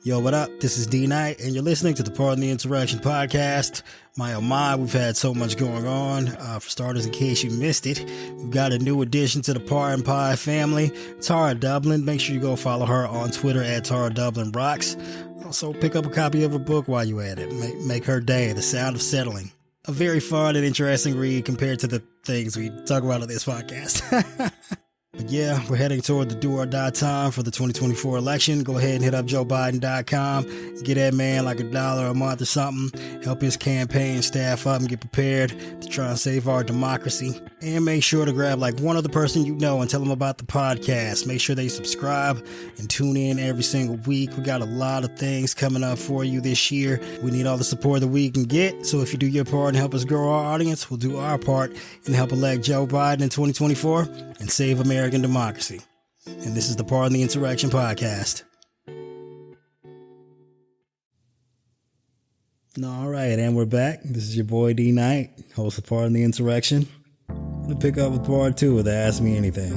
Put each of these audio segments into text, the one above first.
Yo, what up? This is D Knight, and you're listening to the Pardon the Interaction podcast. My oh my, we've had so much going on. For starters, in case you missed it, we've got a new addition to the Pardon Pie family, Tara Dublin. Make sure you go follow her on Twitter at Tara Dublin Rocks. Also, pick up a copy of her book while you're at it. Make her day, The Sound of Settling. A very fun and interesting read compared to the things we talk about on this podcast. But yeah, we're heading toward the do or die time for the 2024 election. Go ahead and hit up JoeBiden.com. Get that man like $1 a month or something. Help his campaign staff up and get prepared to try and save our democracy. And make sure to grab like one other person you know and tell them about the podcast. Make sure they subscribe and tune in every single week. We got a lot of things coming up for you this year. We need all the support that we can get. So if you do your part and help us grow our audience, we'll do our part and help elect Joe Biden in 2024 and save American democracy. And this is the Pardon the Interaction podcast. All right, and we're back. This is your boy D Knight, host of Pardon the Interaction. I'm going to pick up with part 2 of the Ask Me Anything.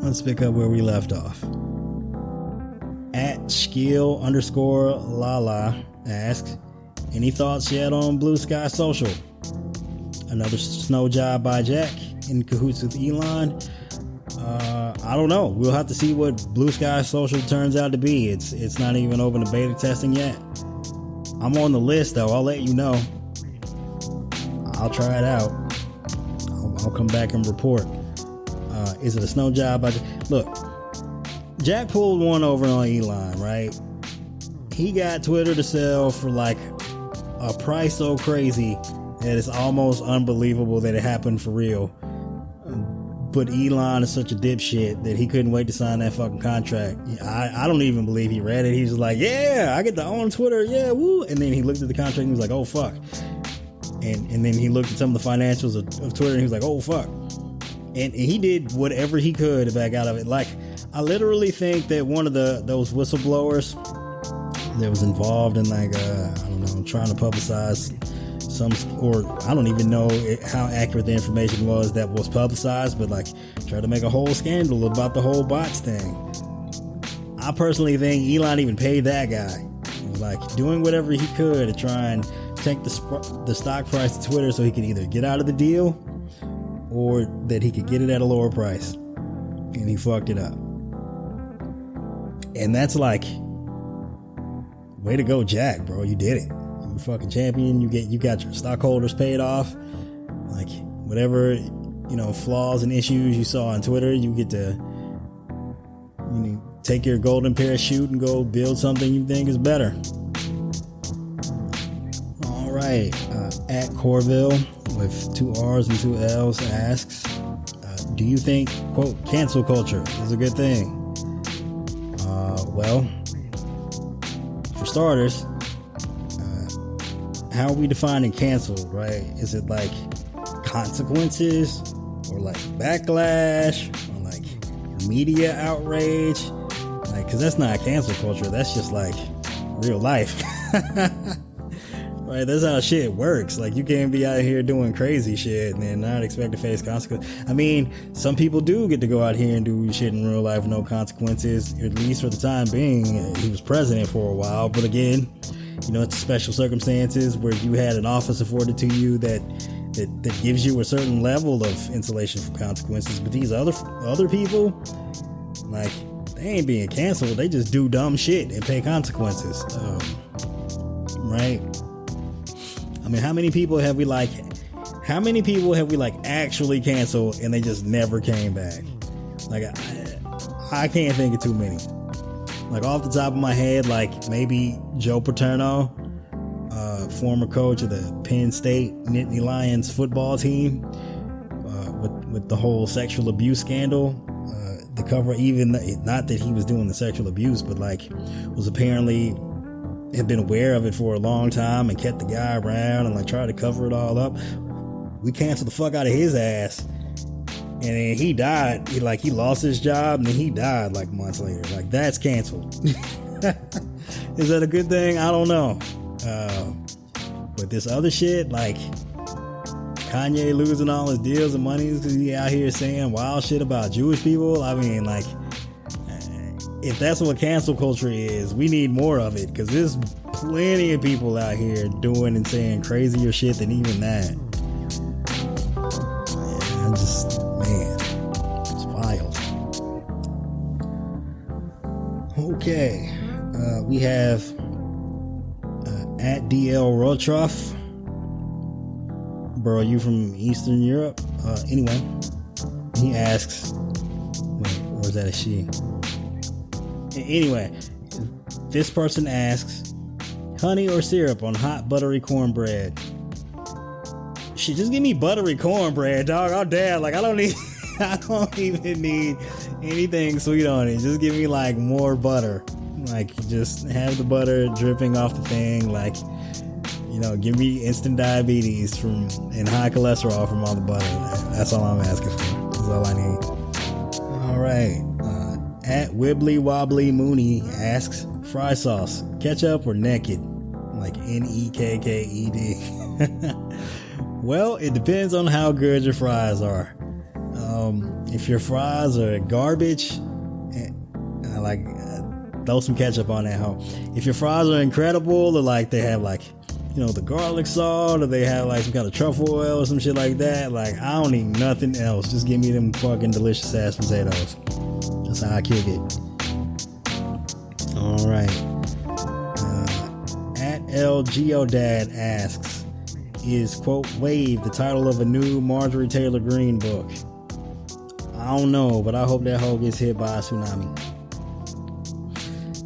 Let's pick up where we left off. At Skill_Lala asks, any thoughts yet on Blue Sky Social? Another snow job by Jack in cahoots with Elon. I don't know. We'll have to see what Blue Sky Social turns out to be. It's not even open to beta testing yet. I'm on the list though. I'll let you know. I'll try it out. I'll come back and report. Is it a snow job? Look, Jack pulled one over on Elon, right? He got Twitter to sell for like a price so crazy that it's almost unbelievable that it happened for real. But Elon is such a dipshit that he couldn't wait to sign that fucking contract. I don't even believe he read it. He was like, yeah, I get to own Twitter. Yeah, woo. And then he looked at the contract and he was like, oh, fuck. And then he looked at some of the financials of Twitter and he was like, oh, fuck. And he did whatever he could to back out of it. Like, I literally think that one of those whistleblowers that was involved in like, I don't know, trying to publicize or I don't even know how accurate the information was that was publicized, but like try to make a whole scandal about the whole bots thing. I personally think Elon even paid that guy. He was like doing whatever he could to try and take the stock price of Twitter so he could either get out of the deal or that he could get it at a lower price. And he fucked it up. And that's like, way to go, Jack, bro. You did it. Fucking champion. You got your stockholders paid off. Like whatever flaws and issues you saw on Twitter, you get to take your golden parachute and go build something you think is better. All right, at Corville with 2 R's and 2 L's asks, do you think quote cancel culture is a good thing? Well, for starters, how are we defining canceled, right? Is it like consequences or like backlash or like media outrage? Like, cause that's not cancel culture. That's just like real life. Right? That's how shit works. Like you can't be out here doing crazy shit and then not expect to face consequences. I mean, some people do get to go out here and do shit in real life with no consequences, at least for the time being. He was president for a while, but again, it's special circumstances where you had an office afforded to you that gives you a certain level of insulation from consequences. But these other people, like, they ain't being canceled. They just do dumb shit and pay consequences. Right? I mean, how many people have we actually canceled and they just never came back? Like, I can't think of too many. Like off the top of my head, like maybe Joe Paterno, former coach of the Penn State Nittany Lions football team, with the whole sexual abuse scandal. The cover, even not that he was doing the sexual abuse, but like was apparently had been aware of it for a long time and kept the guy around and like tried to cover it all up. We canceled the fuck out of his ass. And then he died. He lost his job and then he died like months later. Like that's canceled. Is that a good thing? I don't know. But this other shit, like Kanye losing all his deals and money because he out here saying wild shit about Jewish people. I mean, like, if that's what cancel culture is, we need more of it, because there's plenty of people out here doing and saying crazier shit than even that. It's wild. Okay, we have at DL Rotroff. Bro, you from Eastern Europe? Anyway, he asks, wait, or is that a she? Anyway, this person asks, honey or syrup on hot buttery cornbread? Shit, just give me buttery cornbread, dog. I'm down. Like, I don't even need anything sweet on it. Just give me like more butter. Like, just have the butter dripping off the thing. Like, you know, give me instant diabetes and high cholesterol from all the butter. That's all I'm asking for. That's all I need. All right. At Wibbly Wobbly Mooney asks, fry sauce, ketchup or naked? Like NEKKED. Well, it depends on how good your fries are. If your fries are garbage, throw some ketchup on that hoe. If your fries are incredible, or like they have like, you know, the garlic salt, or they have like some kind of truffle oil or some shit like that, like, I don't need nothing else. Just give me them fucking delicious ass potatoes. That's how I kick it. All right. At LGODad asks, is quote Wave the title of a new Marjorie Taylor Greene book? I don't know, but I hope that hoe gets hit by a tsunami.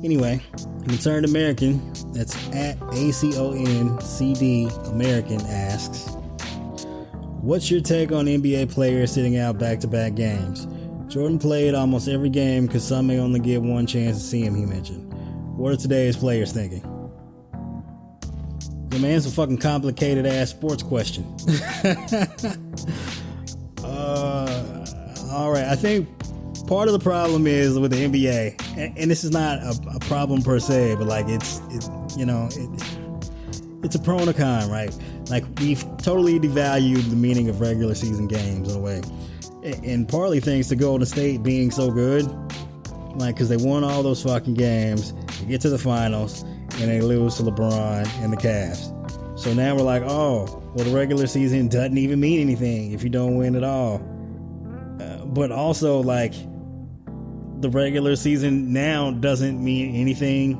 Anyway, Concerned American, that's at ACONCD American, asks, what's your take on NBA players sitting out back-to-back games? Jordan played almost every game because some may only get one chance to see him, he mentioned. What are today's players thinking? The man's a fucking complicated ass sports question. Alright, I think part of the problem is with the NBA, and this is not a problem per se, but like it's a pro and a con, right? Like, we've totally devalued the meaning of regular season games in a way. And partly thanks to Golden State being so good, like, because they won all those fucking games, they get to the finals, and they lose to LeBron and the Cavs. So now we're like, oh, well, the regular season doesn't even mean anything if you don't win at all. But also, like, the regular season now doesn't mean anything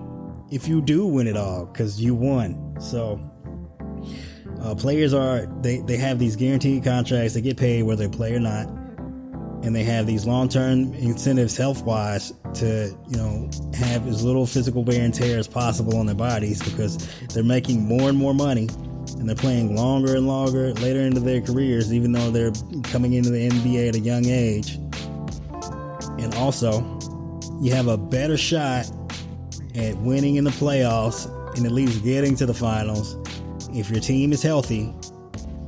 if you do win it all, because you won. So players they have these guaranteed contracts. They get paid whether they play or not. And they have these long-term incentives health-wise to, you know, have as little physical wear and tear as possible on their bodies, because they're making more and more money, and they're playing longer and longer later into their careers, even though they're coming into the NBA at a young age. And also, you have a better shot at winning in the playoffs and at least getting to the finals if your team is healthy.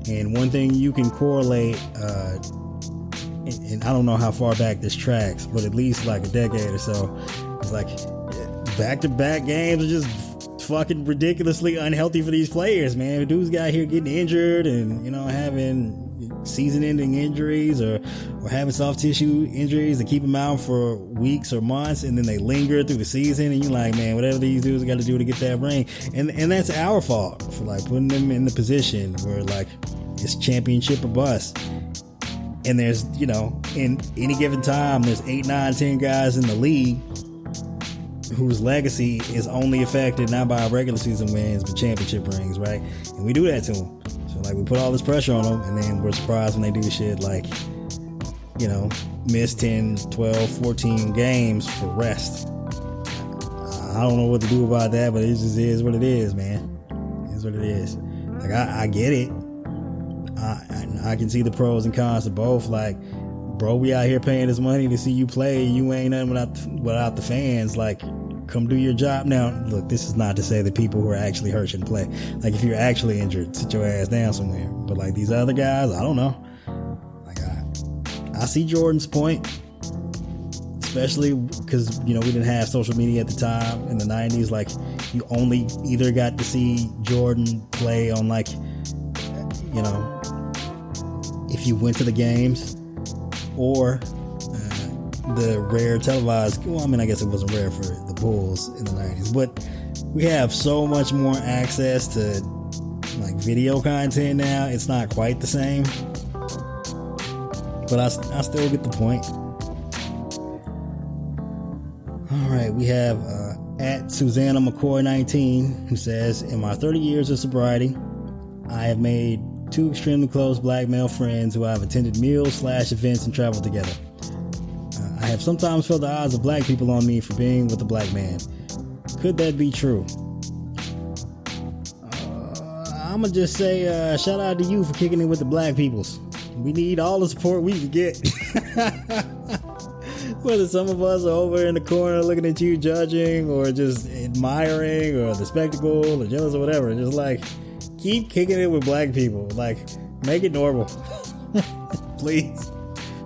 And one thing you can correlate, and I don't know how far back this tracks, but at least like a decade or so, it's like back-to-back games are just fucking ridiculously unhealthy for these players, man. The dudes got here getting injured and, you know, having season-ending injuries or having soft tissue injuries that keep them out for weeks or months, and then they linger through the season, and you're like, man, whatever these dudes got to do to get that ring, and that's our fault for like putting them in the position where like it's championship or bust. And there's, you know, in any given time, there's 8, 9, 10 guys in the league whose legacy is only affected not by regular season wins, but championship rings, right? And we do that to them. So, like, we put all this pressure on them, and then we're surprised when they do shit like, you know, miss 10, 12, 14 games for rest. I don't know what to do about that, but it just is what it is, man. It is what it is. Like, I get it. I can see the pros and cons of both. Like, bro, we out here paying this money to see you play. You ain't nothing without the fans. Like, come do your job. Now, look, this is not to say that people who are actually hurt shouldn't play. Like, if you're actually injured, sit your ass down somewhere. But like these other guys, I don't know. Like, I see Jordan's point, especially because, you know, we didn't have social media at the time in the 90s. Like, you only either got to see Jordan play on, like, you know, if you went to the games, or the rare televised, well, I mean, I guess it wasn't rare for the Bulls in the 90s, but we have so much more access to like video content now. It's not quite the same, but I still get the point. All right, we have at Susanna McCoy 19, who says, in my 30 years of sobriety, I have made 2 extremely close black male friends who I have attended meals/events and traveled together. I have sometimes felt the eyes of black people on me for being with a black man. Could that be true? I'm gonna just say shout out to you for kicking it with the black peoples. We need all the support we can get. Whether some of us are over in the corner looking at you judging, or just admiring, or the spectacle, or jealous, or whatever. Just like, keep kicking it with black people. Like, make it normal. Please.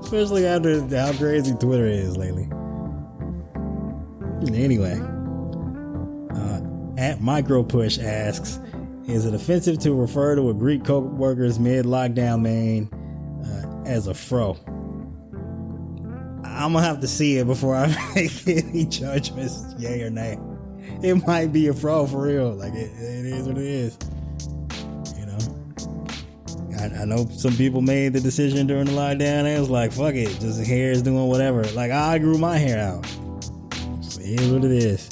Especially after how crazy Twitter is lately. Anyway. At Micropush asks, is it offensive to refer to a Greek co-worker's mid-lockdown main as a fro? I'm gonna have to see it before I make any judgments, yay or nay. It might be a fro for real. Like, it is what it is. You know? I know some people made the decision during the lockdown. It was like, fuck it, just hair is doing whatever. Like, I grew my hair out. It is what it is.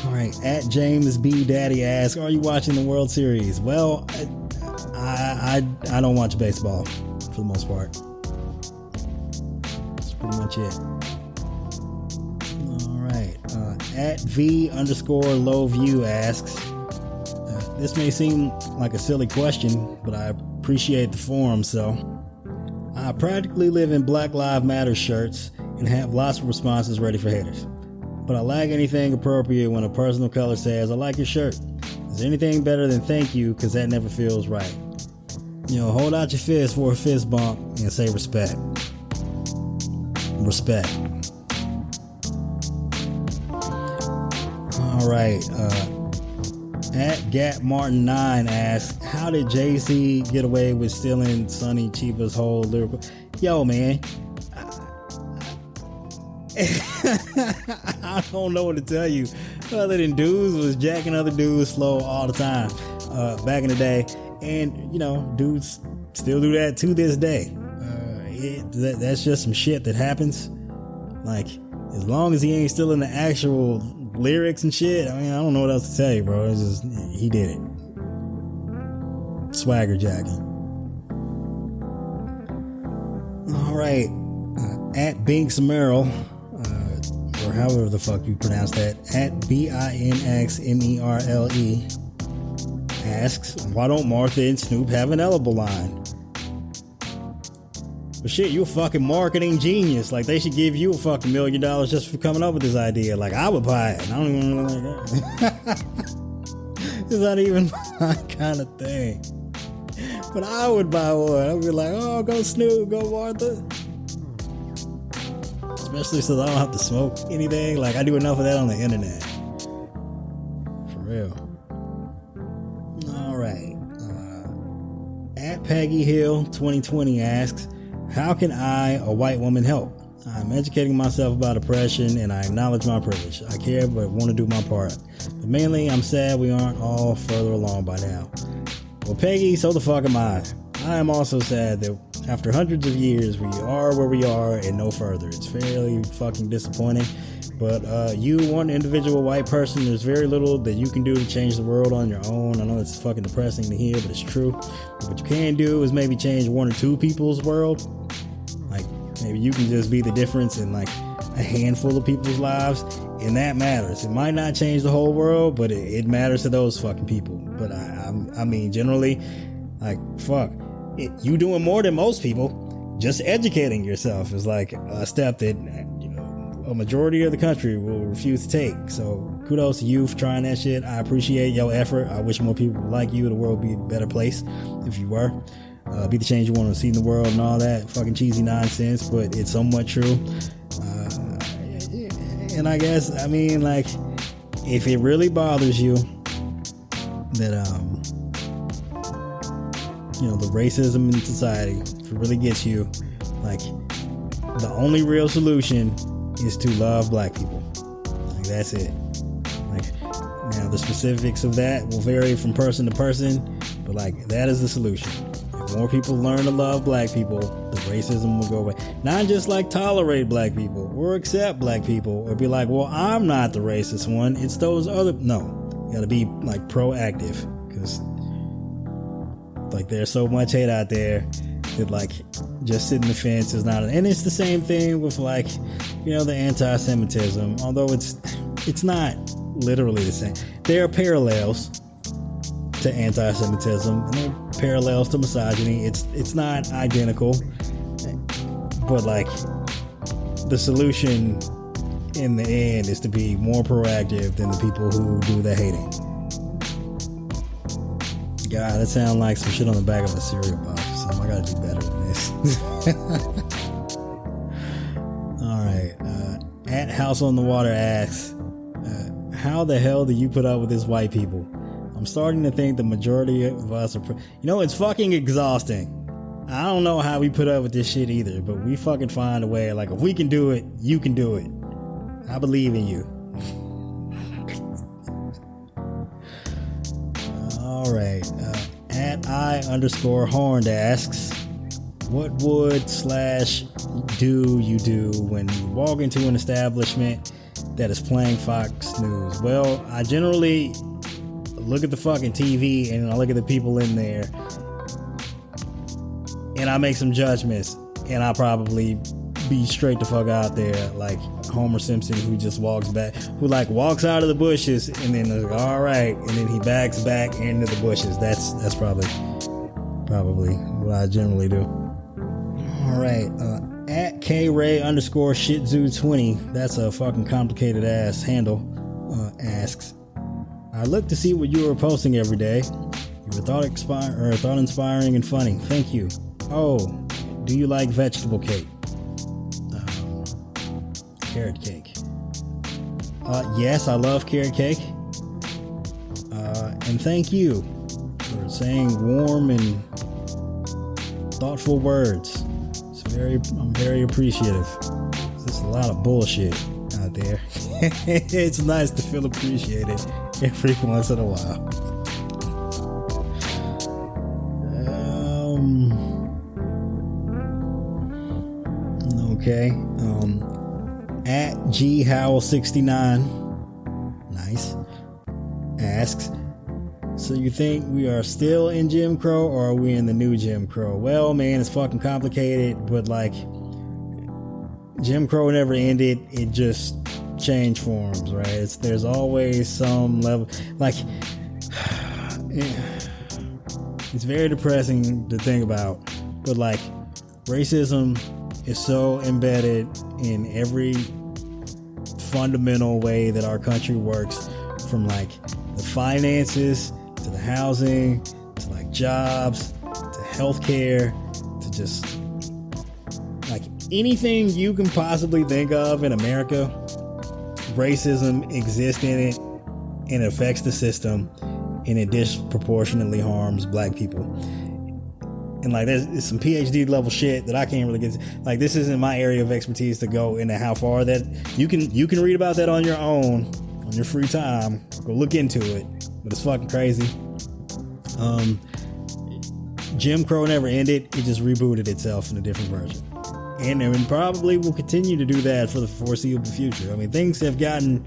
Alright, at James B. Daddy asks, are you watching the World Series? Well, I don't watch baseball for the most part. That's pretty much it. Alright, at V_low view asks, this may seem like a silly question, but I appreciate the forum, so I practically live in Black Lives Matter shirts and have lots of responses ready for haters. But I lack anything appropriate when a person of color says, I like your shirt. Is there anything better than thank you? Because that never feels right. You know, hold out your fist for a fist bump and say respect. Respect. Alright, at Gap_Martin9 asks, how did Jay-Z get away with stealing Sonny Chiba's whole lyrical? Yo, man. I don't know what to tell you other than dudes was jacking other dudes slow all the time back in the day, and you know, dudes still do that to this day. That's just some shit that happens. Like, as long as he ain't stealing the actual lyrics and shit, I mean, I don't know what else to tell you, bro. It's just, he did it. Swagger jacking. All right, at Binks Merrill, or however the fuck you pronounce that, at BINXMERLE asks, why don't Martha and Snoop have an edible line? But shit, you a fucking marketing genius. Like, they should give you a fucking $1 million just for coming up with this idea. Like, I would buy it. I don't even know like that. It's not even my kind of thing. But I would buy one. I'd be like, oh, go Snoop, go Martha. Especially since I don't have to smoke anything. Like, I do enough of that on the internet. For real. Alright. At Peggy Hill 2020 asks, how can I, a white woman, help? I'm educating myself about oppression and I acknowledge my privilege. I care but want to do my part. But mainly, I'm sad we aren't all further along by now. Well, Peggy, so the fuck am I. I am also sad that after hundreds of years, we are where we are and no further. It's fairly fucking disappointing. But you, one individual white person, there's very little that you can do to change the world on your own. I know it's fucking depressing to hear, but it's true. What you can do is maybe change 1 or 2 people's world. Like, maybe you can just be the difference in like a handful of people's lives, and that matters. It might not change the whole world, but it matters to those fucking people. But I mean, generally, like, fuck. You doing more than most people. Just educating yourself is like a step that, you know, a majority of the country will refuse to take. So kudos to you for trying that shit. I appreciate your effort. I wish more people like you. The world would be a better place if you were. Be the change you want to see in the world and all that fucking cheesy nonsense, but it's somewhat true. And I guess, I mean, like, if it really bothers you that, you know, the racism in society, if it really gets you, like, the only real solution is to love black people. Like, that's it. Like, now the specifics of that will vary from person to person, but like, that is the solution. If more people learn to love black people, the racism will go away. Not just like tolerate black people or accept black people or be like, well, I'm not the racist one, it's those other. No, you gotta be like proactive, because like there's so much hate out there that like just sitting the fence is not. And it's the same thing with like, you know, the anti-Semitism, although it's not literally the same. There are parallels to anti-Semitism and there are parallels to misogyny. It's not identical, but like the solution in the end is to be more proactive than the people who do the hating. God, that sounds like some shit on the back of a cereal box or something. I gotta do better than this. Alright, at House on the Water asks, how the hell do you put up with this white people? I'm starting to think the majority of us are... it's fucking exhausting. I don't know how we put up with this shit either, but we fucking find a way. Like, if we can do it, you can do it. I believe in you. Alright, at I_horned asks, what would/do you do when you walk into an establishment that is playing Fox News? Well, I generally look at the fucking TV and I look at the people in there and I make some judgments, and I'll probably be straight the fuck out there like Homer Simpson, who just walks out of the bushes and then is like, all right, and then he backs back into the bushes. That's probably what I generally do. All right, at KRay_ShitZoo20, that's a fucking complicated ass handle, asks, I look to see what you are posting every day. You were thought inspiring and funny. Thank you. Oh, do you like vegetable cake? Carrot cake. Yes, I love carrot cake. And thank you for saying warm and thoughtful words. I'm very appreciative. There's a lot of bullshit out there. It's nice to feel appreciated every once in a while. Okay. At GHowell69, nice, asks, so you think we are still in Jim Crow or are we in the new Jim Crow? Well, man, it's fucking complicated, but like, Jim Crow never ended, it just changed forms, right? There's always some level, like, it's very depressing to think about, but like, racism is so embedded in every fundamental way that our country works, from like the finances to the housing to like jobs to healthcare to just like anything you can possibly think of in America. Racism exists in it and affects the system, and it disproportionately harms black people. And like, there's some PhD level shit that I can't really get to. Like, this isn't my area of expertise to go into how far that you can read about that on your own, on your free time. Go look into it, but it's fucking crazy. Jim Crow never ended; it just rebooted itself in a different version, and probably will continue to do that for the foreseeable future. I mean, things have gotten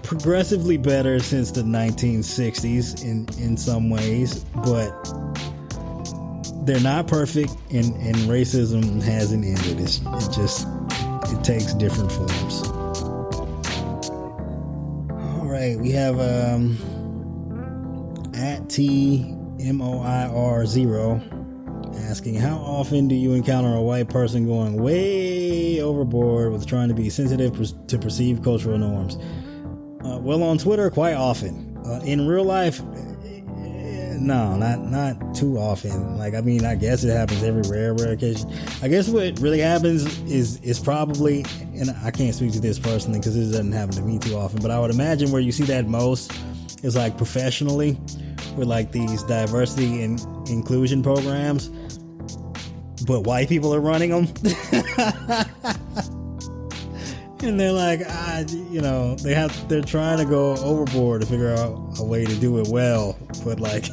progressively better since the 1960s in some ways, but they're not perfect, and racism hasn't ended. It takes different forms. All right, we have at TMOIR0 asking, how often do you encounter a white person going way overboard with trying to be sensitive to perceived cultural norms? Well, on Twitter, quite often. In real life, no, not too often. Like, I mean, I guess it happens every rare occasion. I guess what really happens is probably, and I can't speak to this personally because this doesn't happen to me too often, but I would imagine where you see that most is like professionally with like these diversity and inclusion programs. but white people are running them. And they're like, they're trying to go overboard to figure out a way to do it well, but like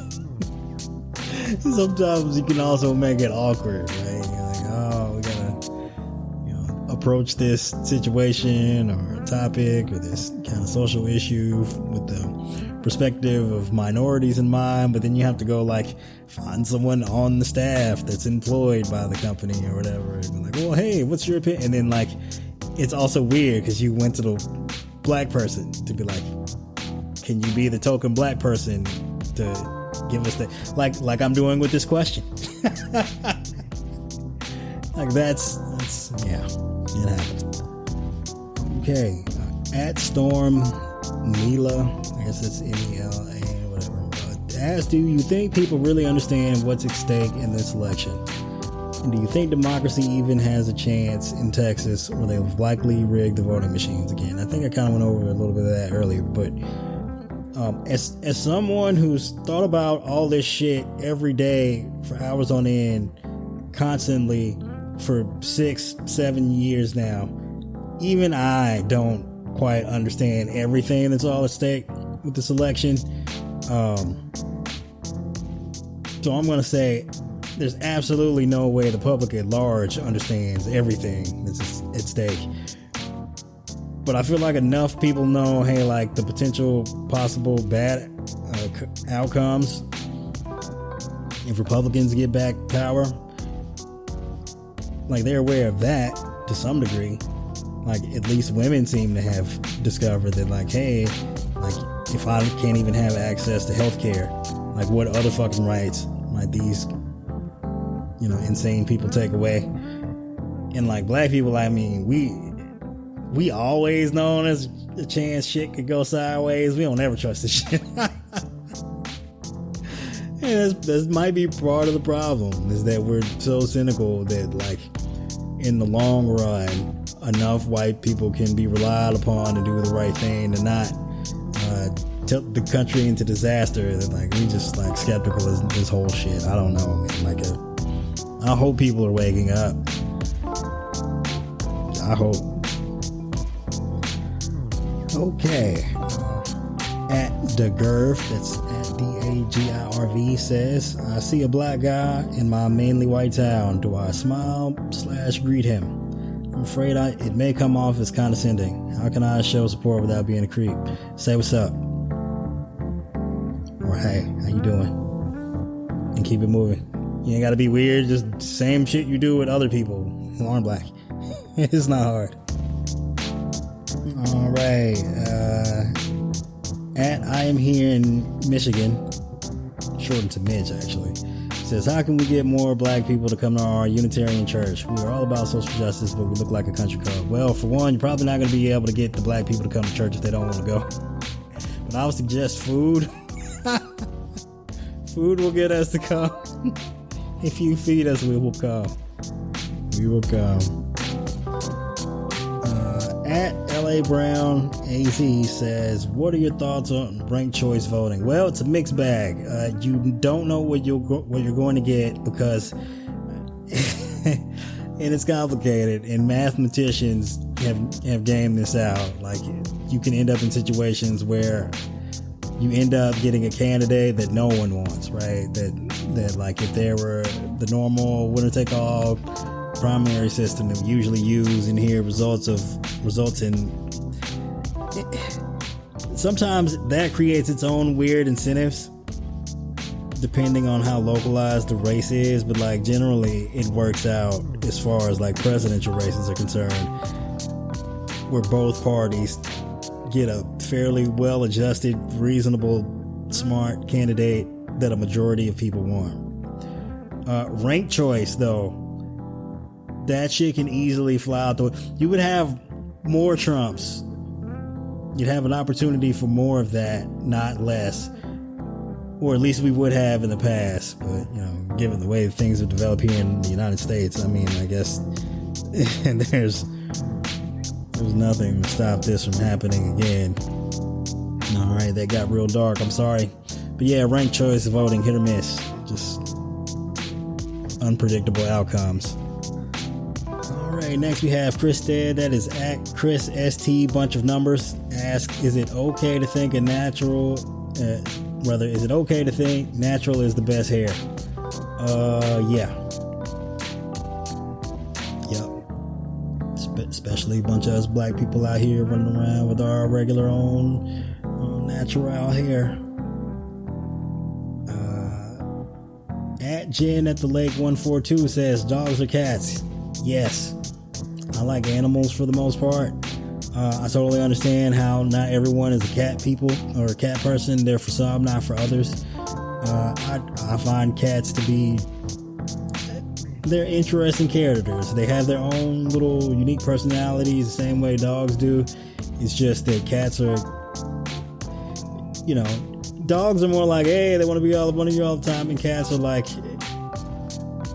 sometimes you can also make it awkward, right? You're like, oh, we gotta approach this situation or topic or this kind of social issue with the perspective of minorities in mind, but then you have to go like find someone on the staff that's employed by the company or whatever, and be like, well, hey, what's your opinion? And then like it's also weird because you went to the black person to be like, can you be the token black person to give us that, like I'm doing with this question. Like that's yeah, it happens. Okay, at Storm Mila, I guess it's MELA or whatever, asks, do you think people really understand what's at stake in this election? And do you think democracy even has a chance in Texas, or they've likely rigged the voting machines again? I think I kind of went over a little bit of that earlier, but as someone who's thought about all this shit every day for hours on end, constantly for 6-7 years now, even I don't quite understand everything that's all at stake with this election. So I'm going to say there's absolutely no way the public at large understands everything that's at stake. But I feel like enough people know, hey, like the potential possible bad outcomes if Republicans get back power. Like they're aware of that to some degree. Like at least women seem to have discovered that, like, hey, like if I can't even have access to healthcare, like what other fucking rights might these insane people take away? And like black people, I mean, we always known as a chance shit could go sideways. We don't ever trust this shit. And that might be part of the problem, is that we're so cynical that like in the long run enough white people can be relied upon to do the right thing and not tilt the country into disaster. That like we just like skeptical of this whole shit. I don't know, man. Like I hope people are waking up. I hope. Okay. At DeGurv, that's at DAGIRV, says, I see a black guy in my mainly white town. Do I smile / greet him? I'm afraid it may come off as condescending. How can I show support without being a creep? Say what's up. Or hey, how you doing? And keep it moving. You ain't gotta be weird, just same shit you do with other people who aren't black. It's not hard. Alright, at I am here in Michigan, shortened to Midge actually, says, how can we get more black people to come to our Unitarian church? We are all about social justice, but we look like a country club. Well, for one, you're probably not going to be able to get the black people to come to church if they don't want to go. But I would suggest food. Food will get us to come. If you feed us, we will come. We will come. At LA Brown AZ says, what are your thoughts on ranked choice voting? Well, it's a mixed bag. You don't know what you're going to get because and it's complicated, and mathematicians have gamed this out. Like you can end up in situations where you end up getting a candidate that no one wants, right? That like if there were the normal winner take all primary system that we usually use in here results in sometimes that creates its own weird incentives depending on how localized the race is, but like generally it works out as far as like presidential races are concerned, where both parties get a fairly well adjusted, reasonable, smart candidate that a majority of people want. Ranked choice though, that shit can easily fly out the way. You would have more Trumps. You'd have an opportunity for more of that, not less. Or at least we would have in the past. But, given the way things have developed here in the United States, I mean, I guess there's nothing to stop this from happening again. Alright, that got real dark. I'm sorry. But yeah, ranked choice voting, hit or miss. Just unpredictable outcomes. Alright, next we have Chris Stead. That is at Chris ST, bunch of numbers. Ask, is it okay to think is it okay to think natural is the best hair? Yeah. Yep. Especially a bunch of us black people out here running around with our regular own natural hair. At Jen at the Lake 142 says, dogs or cats? Yes. I like animals for the most part. I totally understand how not everyone is a cat people or a cat person. They're for some, not for others. I find cats to be, they're interesting characters. They have their own little unique personalities the same way dogs do. It's just that cats are, dogs are more like, hey, they want to be all up under you all the time, and cats are like,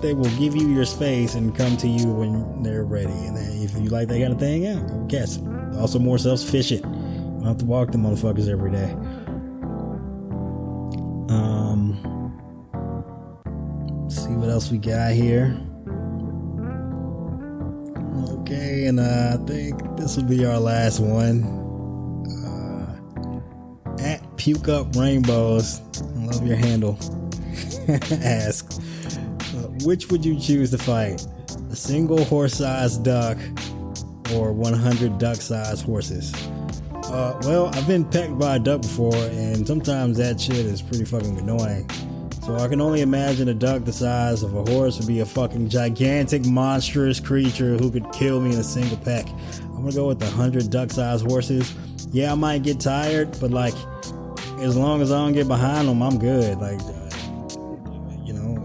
they will give you your space and come to you when they're ready. And then if you like that kind of thing, yeah, go with cats. Also more self-sufficient. You don't have to walk the motherfuckers every day. Let's see what else we got here. Okay, and I think this will be our last one. At Puke Up Rainbows, I love your handle. Ask, which would you choose to fight? A single horse-sized duck or 100 duck-sized horses? Well, I've been pecked by a duck before, and sometimes that shit is pretty fucking annoying. So I can only imagine a duck the size of a horse would be a fucking gigantic, monstrous creature who could kill me in a single peck. I'm gonna go with the 100 duck-sized horses. Yeah, I might get tired, but like, as long as I don't get behind them, I'm good. Like,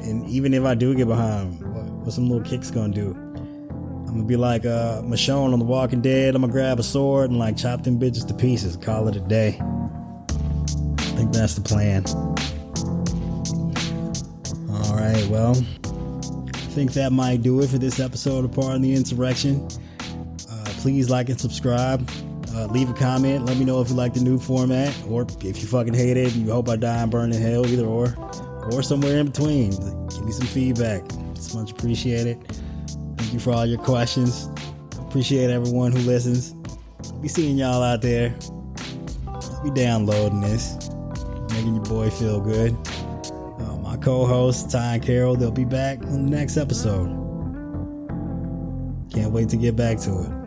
and even if I do get behind them, what some little kicks gonna do? I'm gonna be like Michonne on The Walking Dead. I'm gonna grab a sword and like chop them bitches to pieces. Call it a day. I think that's the plan. Alright, well, I think that might do it for this episode of Pardon the Insurrection. Please like and subscribe. Leave a comment. Let me know if you like the new format, or if you fucking hate it and you hope I die and burn in hell, either or somewhere in between. Give me some feedback. It's much appreciated. Thank you for all your questions. Appreciate everyone who listens. Be seeing y'all out there. Be downloading this, making your boy feel good. My co-hosts Ty and Carol, they'll be back on the next episode. Can't wait to get back to it.